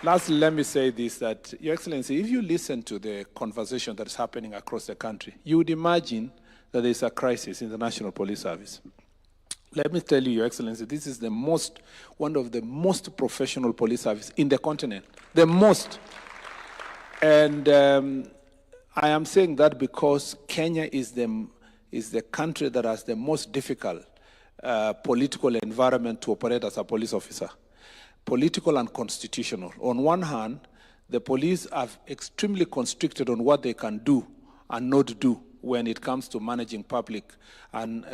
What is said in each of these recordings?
Lastly, let me say this, that, Your Excellency, if you listen to the conversation that is happening across the country, you would imagine that there is a crisis in the National Police Service. Let me tell you, Your Excellency, this is one of the most professional police services in the continent, the most. And I am saying that because Kenya is the country that has the most difficult political environment to operate as a police officer. Political and constitutional. On one hand, the police are extremely constricted on what they can do and not do when it comes to managing public and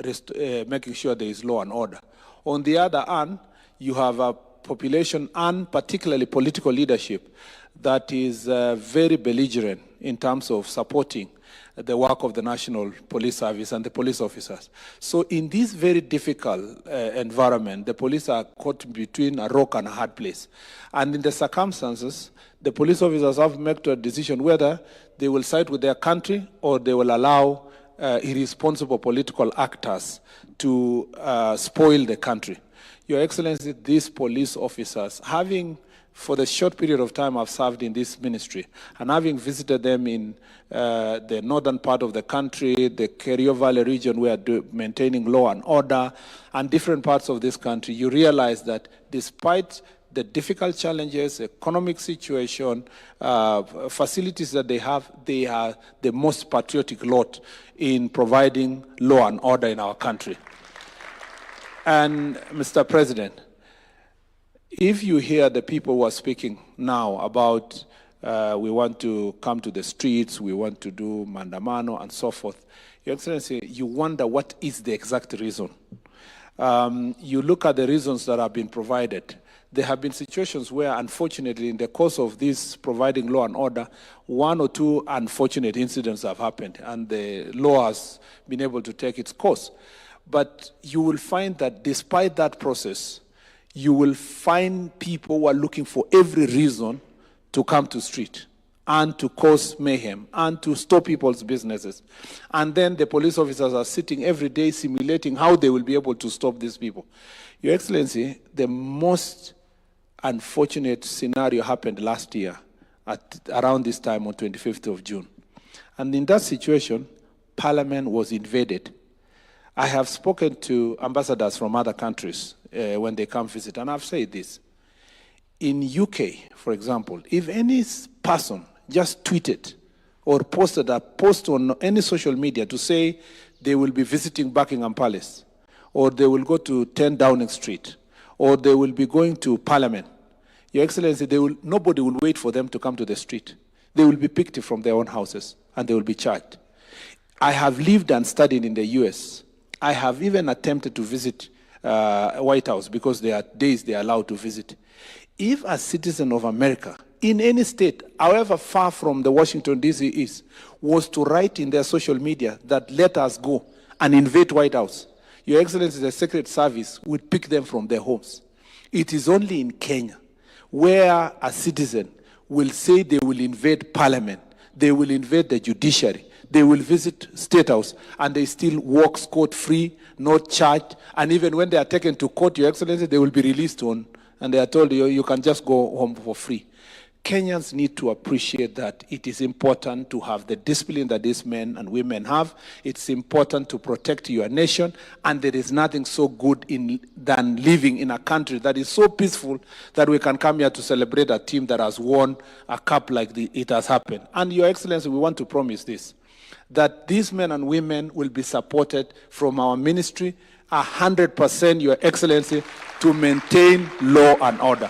making sure there is law and order. On the other hand, you have a population and particularly political leadership that is very belligerent in terms of supporting the work of the National Police Service and the police officers. So in this very difficult environment, the police are caught between a rock and a hard place. And in the circumstances, the police officers have made a decision whether they will side with their country or they will allow irresponsible political actors to spoil the country. Your Excellency, these police officers, having for the short period of time I've served in this ministry, and having visited them in the northern part of the country, the Kerio Valley region, where maintaining law and order, and different parts of this country, you realize that despite the difficult challenges, economic situation, facilities that they are the most patriotic lot in providing law and order in our country. And Mr. President, if you hear the people who are speaking now about we want to come to the streets, we want to do mandamano and so forth, Your Excellency, you wonder what is the exact reason. You look at the reasons that have been provided. There have been situations where, unfortunately, in the course of this providing law and order, one or two unfortunate incidents have happened, and the law has been able to take its course. But you will find that despite that process, you will find people who are looking for every reason to come to street and to cause mayhem and to stop people's businesses. And then the police officers are sitting every day simulating how they will be able to stop these people. Your Excellency, the most unfortunate scenario happened last year at around this time on 25th of June. And in that situation, Parliament was invaded. I have spoken to ambassadors from other countries when they come visit, and I've said this. In UK, for example, if any person just tweeted or posted a post on any social media to say they will be visiting Buckingham Palace, or they will go to 10 Downing Street, or they will be going to Parliament, Your Excellency, nobody will wait for them to come to the street. They will be picked from their own houses, and they will be charged. I have lived and studied in the US. I have even attempted to visit White House because there are days they are allowed to visit. If a citizen of America, in any state, however far from the Washington, D.C. is, was to write in their social media that let us go and invade White House, Your Excellency, the Secret Service would pick them from their homes. It is only in Kenya where a citizen will say they will invade Parliament, they will invade the judiciary, they will visit State House, and they still walk scot-free, not charged, and even when they are taken to court, Your Excellency, they will be released on, and they are told you can just go home for free. Kenyans need to appreciate that it is important to have the discipline that these men and women have. It's important to protect your nation, and there is nothing so good than living in a country that is so peaceful that we can come here to celebrate a team that has won a cup like it has happened. And Your Excellency, we want to promise this, that these men and women will be supported from our ministry 100%, Your Excellency, to maintain law and order.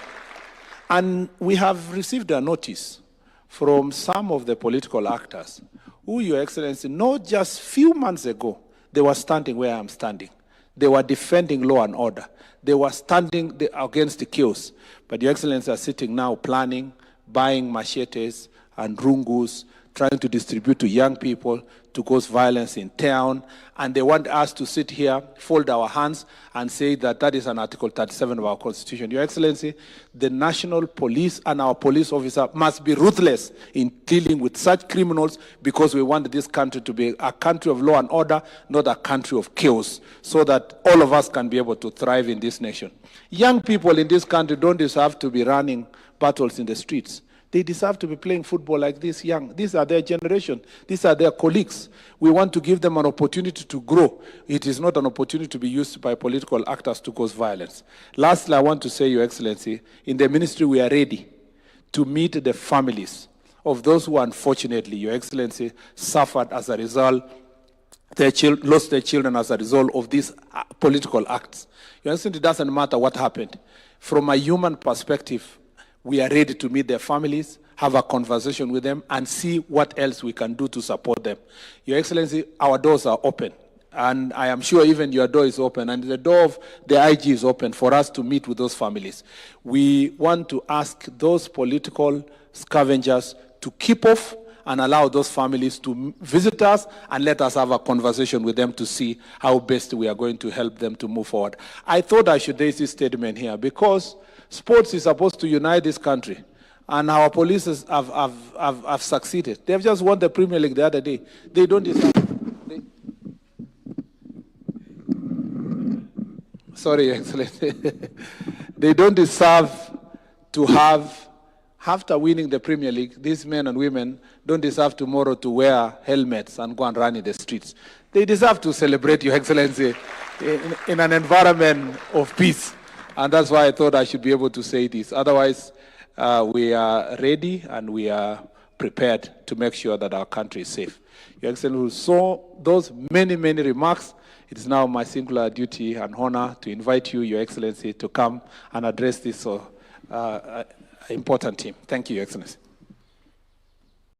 And we have received a notice from some of the political actors who, Your Excellency, not just few months ago, they were standing where I'm standing. They were defending law and order. They were standing against the chaos. But Your Excellency are sitting now planning, buying machetes and rungus trying to distribute to young people to cause violence in town. And they want us to sit here, fold our hands, and say that that is an Article 37 of our Constitution. Your Excellency, the national police and our police officer must be ruthless in dealing with such criminals, because we want this country to be a country of law and order, not a country of chaos, so that all of us can be able to thrive in this nation. Young people in this country don't deserve to be running battles in the streets. They deserve to be playing football like this young. These are their generation. These are their colleagues. We want to give them an opportunity to grow. It is not an opportunity to be used by political actors to cause violence. Lastly, I want to say, Your Excellency, in the ministry we are ready to meet the families of those who unfortunately, Your Excellency, suffered as a result, lost their children as a result of these political acts. Your Excellency, it doesn't matter what happened. From a human perspective, we are ready to meet their families, have a conversation with them, and see what else we can do to support them. Your Excellency, our doors are open. And I am sure even your door is open. And the door of the IG is open for us to meet with those families. We want to ask those political scavengers to keep off and allow those families to visit us and let us have a conversation with them to see how best we are going to help them to move forward. I thought I should raise this statement here because sports is supposed to unite this country, and our police have succeeded. They've just won the Premier League the other day. They don't deserve. Sorry, Excellency. They don't deserve to have, after winning the Premier League, these men and women don't deserve tomorrow to wear helmets and go and run in the streets. They deserve to celebrate, Your Excellency, in an environment of peace. And that's why I thought I should be able to say this. Otherwise, we are ready and we are prepared to make sure that our country is safe. Your Excellency, so those many, many remarks, it is now my singular duty and honor to invite you, Your Excellency, to come and address this important team. Thank you, Your Excellency.